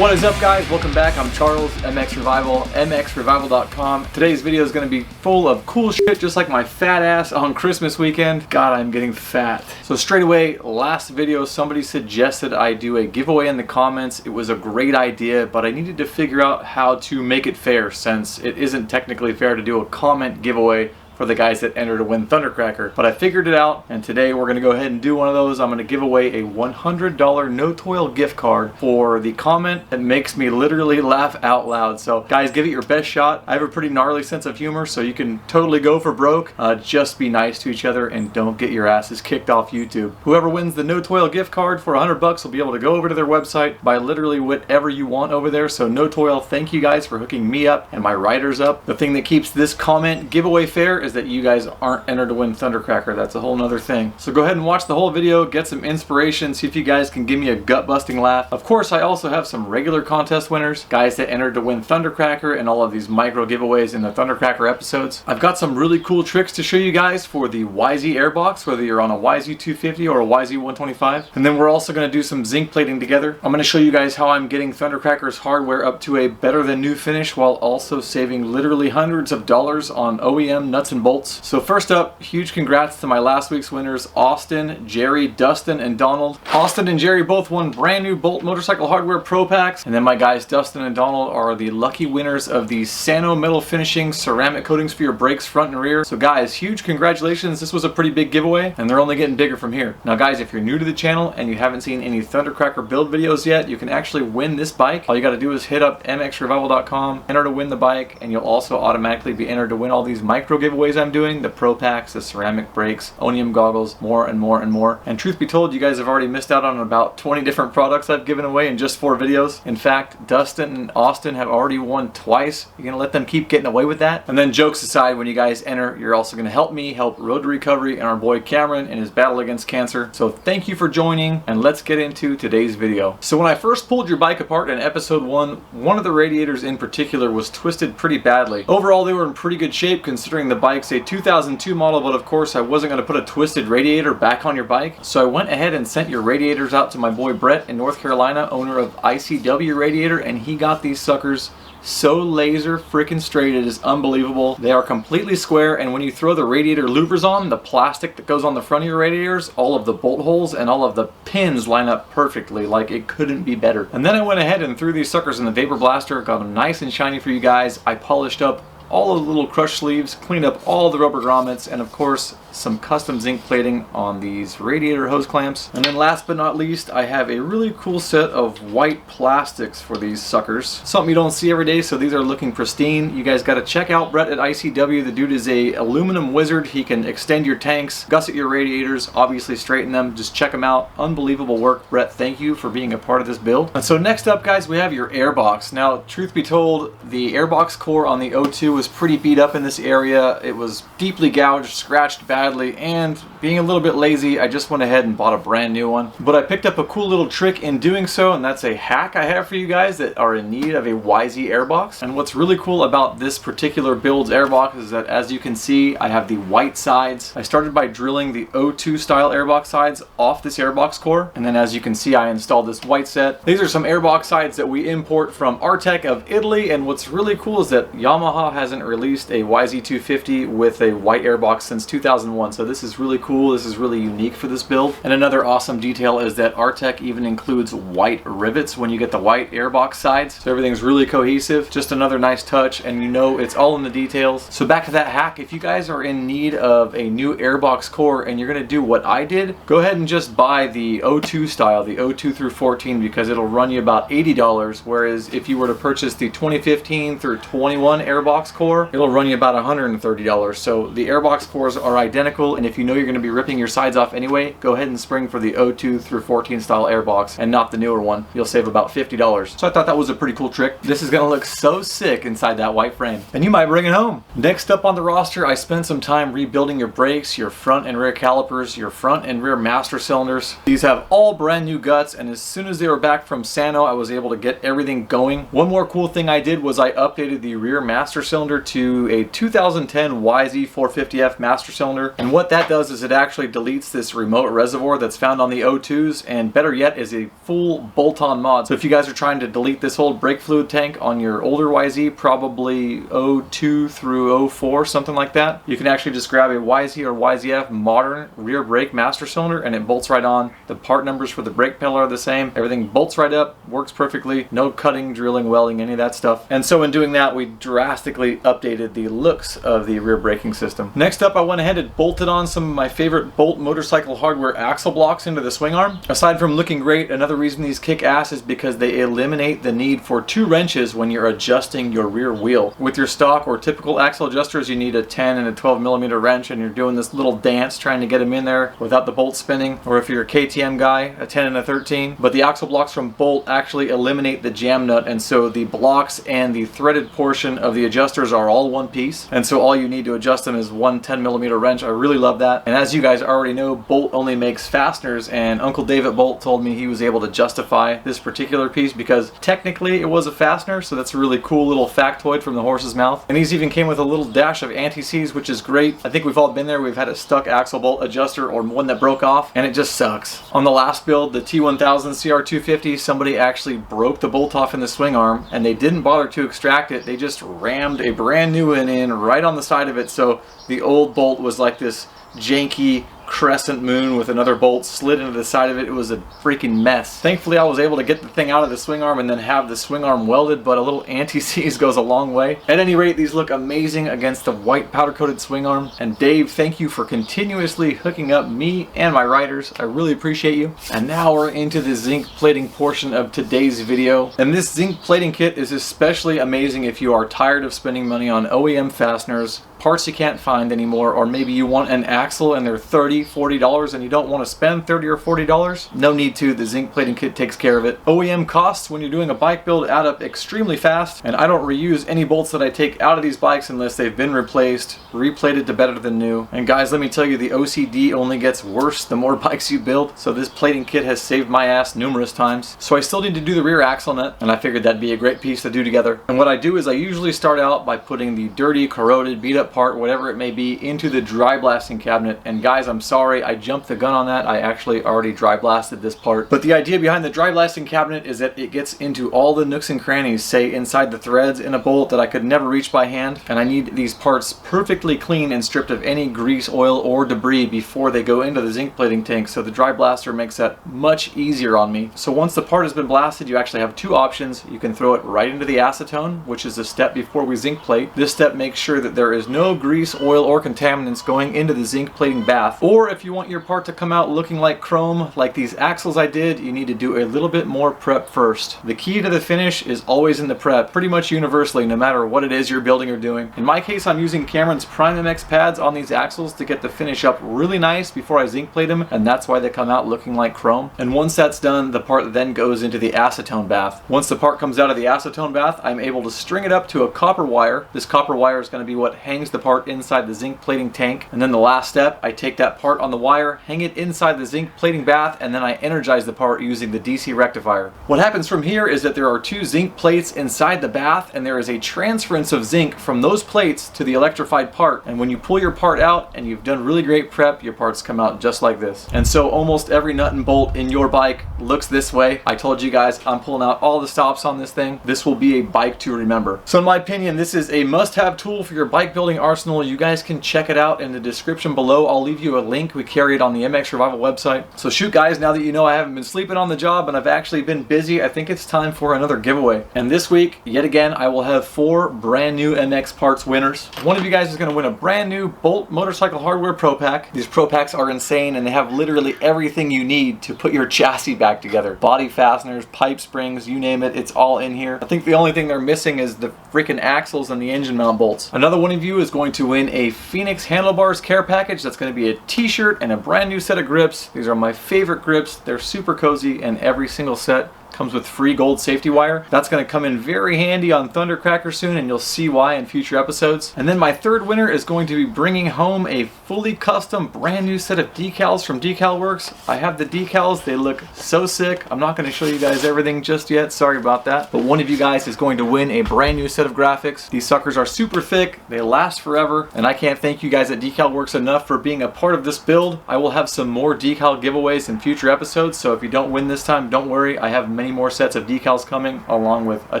What is up, guys? Welcome back. I'm Charles, mXrevival, mXrevival.com. Today's video is going to be full of cool shit just like my fat ass on Christmas weekend. God, I'm getting fat. So straight away, last video somebody suggested I do a giveaway in the comments. It was a great idea, but I needed to figure out how to make it fair since it isn't technically fair to do a comment giveaway for the guys that enter to win Thundercracker. But I figured it out, and today we're going to go ahead and do one of those. I'm going to give away a $100 no toil gift card for the comment that makes me literally laugh out loud. So guys, give it your best shot. I have a pretty gnarly sense of humor, so you can totally go for broke. Just be nice to each other and don't get your asses kicked off YouTube. Whoever wins the no toil gift card for $100 will be able to go over to their website, buy literally whatever you want over there. So no toil, thank you guys for hooking me up and my writers up. The thing that keeps this comment giveaway fair is that you guys aren't entered to win Thundercracker. That's a whole nother thing. So go ahead and watch the whole video, get some inspiration, see if you guys can give me a gut-busting laugh. Of course, I also have some regular contest winners, guys that entered to win Thundercracker and all of these micro giveaways in the Thundercracker episodes. I've got some really cool tricks to show you guys for the YZ airbox, whether you're on a YZ250 or a YZ125. And then we're also going to do some zinc plating together. I'm going to show you guys how I'm getting Thundercracker's hardware up to a better than new finish while also saving literally hundreds of dollars on OEM nuts and bolts. So first up, huge congrats to my last week's winners, Austin, Jerry, Dustin, and Donald. Austin and Jerry both won brand new Bolt Motorcycle Hardware Pro Packs, and then my guys Dustin and Donald are the lucky winners of the Sano metal finishing ceramic coatings for your brakes front and rear. So guys, huge congratulations. This was a pretty big giveaway, and they're only getting bigger from here. Now guys, if you're new to the channel and you haven't seen any Thundercracker build videos yet, you can actually win this bike. All you got to do is hit up mxrevival.com, enter to win the bike, and you'll also automatically be entered to win all these micro giveaways I'm doing. The Pro Packs, the ceramic brakes, Onium goggles, more and more and more. And truth be told, you guys have already missed out on about 20 different products I've given away in just 4 videos. In fact, Dustin and Austin have already won twice. You're gonna let them keep getting away with that? And then jokes aside, when you guys enter, you're also gonna help me help Road to Recovery and our boy Cameron in his battle against cancer. So thank you for joining, and let's get into today's video. So when I first pulled your bike apart in episode 1, one of the radiators in particular was twisted pretty badly. Overall, they were in pretty good shape considering the bike's a 2002 model, but of course I wasn't going to put a twisted radiator back on your bike. So I went ahead and sent your radiators out to my boy Brett in North Carolina, owner of ICW Radiator, and he got these suckers so laser freaking straight, it is unbelievable. They are completely square, and when you throw the radiator louvers on, the plastic that goes on the front of your radiators, all of the bolt holes and all of the pins line up perfectly, like it couldn't be better. And then I went ahead and threw these suckers in the vapor blaster, got them nice and shiny for you guys. I polished up all of the little crush sleeves, cleaned up all the rubber grommets, and of course some custom zinc plating on these radiator hose clamps. And then last but not least, I have a really cool set of white plastics for these suckers. Something you don't see every day, so these are looking pristine. You guys got to check out Brett at ICW. The dude is a aluminum wizard. He can extend your tanks, gusset your radiators, obviously straighten them. Just check them out. Unbelievable work. Brett, thank you for being a part of this build. And so next up, guys, we have your airbox. Now, truth be told, the airbox core on the O2 was pretty beat up in this area. It was deeply gouged, scratched badly, and being a little bit lazy, I just went ahead and bought a brand new one. But I picked up a cool little trick in doing so, and that's a hack I have for you guys that are in need of a YZ airbox. And what's really cool about this particular build's airbox is that, as you can see, I have the white sides. I started by drilling the O2 style airbox sides off this airbox core, and then as you can see, I installed this white set. These are some airbox sides that we import from Artec of Italy, and what's really cool is that Yamaha hasn't released a YZ250 with a white airbox since 2001, so this is really cool. This is really unique for this build. And another awesome detail is that Artec even includes white rivets when you get the white airbox sides, so everything's really cohesive. Just another nice touch, and you know it's all in the details. So back to that hack, if you guys are in need of a new airbox core and you're gonna do what I did, go ahead and just buy the O2 style, the O2 through 14, because it'll run you about $80, whereas if you were to purchase the 2015 through 21 airbox core, it'll run you about $130. So the airbox cores are identical, and if you know you're going to be ripping your sides off anyway, go ahead and spring for the O2 through 14 style airbox and not the newer one. You'll save about $50. So I thought that was a pretty cool trick. This is going to look so sick inside that white frame, and you might bring it home. Next up on the roster, I spent some time rebuilding your brakes, your front and rear calipers, your front and rear master cylinders. These have all brand new guts, and as soon as they were back from Sano, I was able to get everything going. One more cool thing I did was I updated the rear master cylinder to a 2010 YZ450F master cylinder. cylinder. And what that does is it actually deletes this remote reservoir that's found on the O2s, and better yet is a full bolt-on mod. So if you guys are trying to delete this old brake fluid tank on your older YZ, probably 02 through 04, something like that, you can actually just grab a YZ or YZF modern rear brake master cylinder and it bolts right on. The part numbers for the brake pedal are the same. Everything bolts right up, works perfectly. No cutting, drilling, welding, any of that stuff. And so in doing that, we drastically updated the looks of the rear braking system. Next up, I went ahead and bolted on some of my favorite Bolt motorcycle hardware axle blocks into the swing arm. Aside from looking great, another reason these kick ass is because they eliminate the need for 2 wrenches when you're adjusting your rear wheel. With your stock or typical axle adjusters, you need a 10 and a 12 millimeter wrench, and you're doing this little dance trying to get them in there without the bolt spinning. Or if you're a KTM guy, a 10 and a 13. But the axle blocks from Bolt actually eliminate the jam nut, and so the blocks and the threaded portion of the adjusters are all one piece, and so all you need to adjust them is one 10 millimeter wrench. I really love that. And as you guys already know, Bolt only makes fasteners, and Uncle David Bolt told me he was able to justify this particular piece because technically it was a fastener, so that's a really cool little factoid from the horse's mouth. And these even came with a little dash of anti-seize, which is great. I think we've all been there. We've had a stuck axle bolt adjuster or one that broke off, and it just sucks. On the last build, the T1000 CR250, somebody actually broke the bolt off in the swing arm, and they didn't bother to extract it. They just rammed a brand new one in right on the side of it, so the old bolt was like this janky crescent moon with another bolt slid into the side of it. It was a freaking mess. Thankfully, I was able to get the thing out of the swing arm and then have the swing arm welded, but a little anti-seize goes a long way. At any rate, these look amazing against the white powder coated swing arm. And Dave, thank you for continuously hooking up me and my riders. I really appreciate you. And now we're into the zinc plating portion of today's video. And this zinc plating kit is especially amazing if you are tired of spending money on OEM fasteners, parts you can't find anymore, or maybe you want an axle and they're $30, $40 and you don't want to spend $30 or $40. No need to. The zinc plating kit takes care of it. OEM costs when you're doing a bike build add up extremely fast, and I don't reuse any bolts that I take out of these bikes unless they've been replaced, replated to better than new. And guys, let me tell you, the OCD only gets worse the more bikes you build, so this plating kit has saved my ass numerous times. So I still need to do the rear axle nut, and I figured that'd be a great piece to do together. And what I do is I usually start out by putting the dirty, corroded, beat up part, whatever it may be, into the dry blasting cabinet. And guys, I'm sorry, I jumped the gun on that. I actually already dry blasted this part. But the idea behind the dry blasting cabinet is that it gets into all the nooks and crannies, say inside the threads in a bolt that I could never reach by hand. And I need these parts perfectly clean and stripped of any grease, oil, or debris before they go into the zinc plating tank. So the dry blaster makes that much easier on me. So once the part has been blasted, you actually have 2 options. You can throw it right into the acetone, which is the step before we zinc plate. This step makes sure that there is no grease, oil, or contaminants going into the zinc plating bath. Or if you want your part to come out looking like chrome, like these axles I did, you need to do a little bit more prep first. The key to the finish is always in the prep, pretty much universally, no matter what it is you're building or doing. In my case, I'm using Cameron's Prime MX pads on these axles to get the finish up really nice before I zinc plate them, and that's why they come out looking like chrome. And once that's done, the part then goes into the acetone bath. Once the part comes out of the acetone bath, I'm able to string it up to a copper wire. This copper wire is going to be what hangs the part inside the zinc plating tank. And then the last step, I take that part on the wire, hang it inside the zinc plating bath, and then I energize the part using the DC rectifier. What happens from here is that there are 2 zinc plates inside the bath, and there is a transference of zinc from those plates to the electrified part. And when you pull your part out and you've done really great prep, your parts come out just like this. And so almost every nut and bolt in your bike looks this way. I told you guys I'm pulling out all the stops on this thing. This will be a bike to remember. So in my opinion, this is a must-have tool for your bike building arsenal. You guys can check it out in the description below. I'll leave you a link. We carry it on the mXrevival website. So shoot guys, now that you know I haven't been sleeping on the job and I've actually been busy, I think it's time for another giveaway. And this week, yet again, I will have 4 brand new MX parts winners. One of you guys is going to win a brand new Bolt Motorcycle Hardware Pro Pack. These Pro Packs are insane, and they have literally everything you need to put your chassis back together. Body fasteners, pipe springs, you name it, it's all in here. I think the only thing they're missing is the freaking axles and the engine mount bolts. Another one of you is going to win a Phoenix Handlebars care package. That's going to be a t-shirt and a brand new set of grips. These are my favorite grips. They're super cozy, and every single set Comes with free gold safety wire. That's going to come in very handy on Thundercracker soon, and you'll see why in future episodes. And then my third winner is going to be bringing home a fully custom brand new set of decals from Decal Works. I have the decals. They look so sick. I'm not going to show you guys everything just yet. Sorry about that. But one of you guys is going to win a brand new set of graphics. These suckers are super thick. They last forever. And I can't thank you guys at Decal Works enough for being a part of this build. I will have some more decal giveaways in future episodes. So if you don't win this time, don't worry. I have many more sets of decals coming, along with a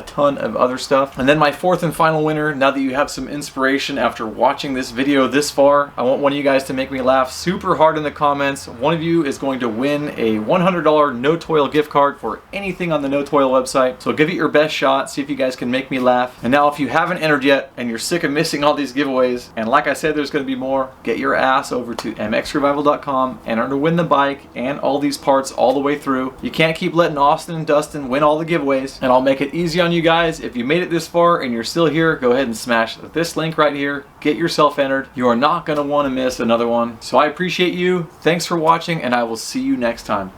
ton of other stuff. And then my fourth and final winner, now that you have some inspiration after watching this video this far, I want one of you guys to make me laugh super hard in the comments. One of you is going to win a $100 No Toil gift card for anything on the No Toil website. So give it your best shot, see if you guys can make me laugh. And now if you haven't entered yet and you're sick of missing all these giveaways, and like I said, there's going to be more, get your ass over to mXrevival.com, enter to win the bike and all these parts all the way through. You can't keep letting Austin and Dustin win all the giveaways, and I'll make it easy on you guys. If you made it this far and you're still here, go ahead and smash this link right here. Get yourself entered. You are not going to want to miss another one. So I appreciate you. Thanks for watching, and I will see you next time.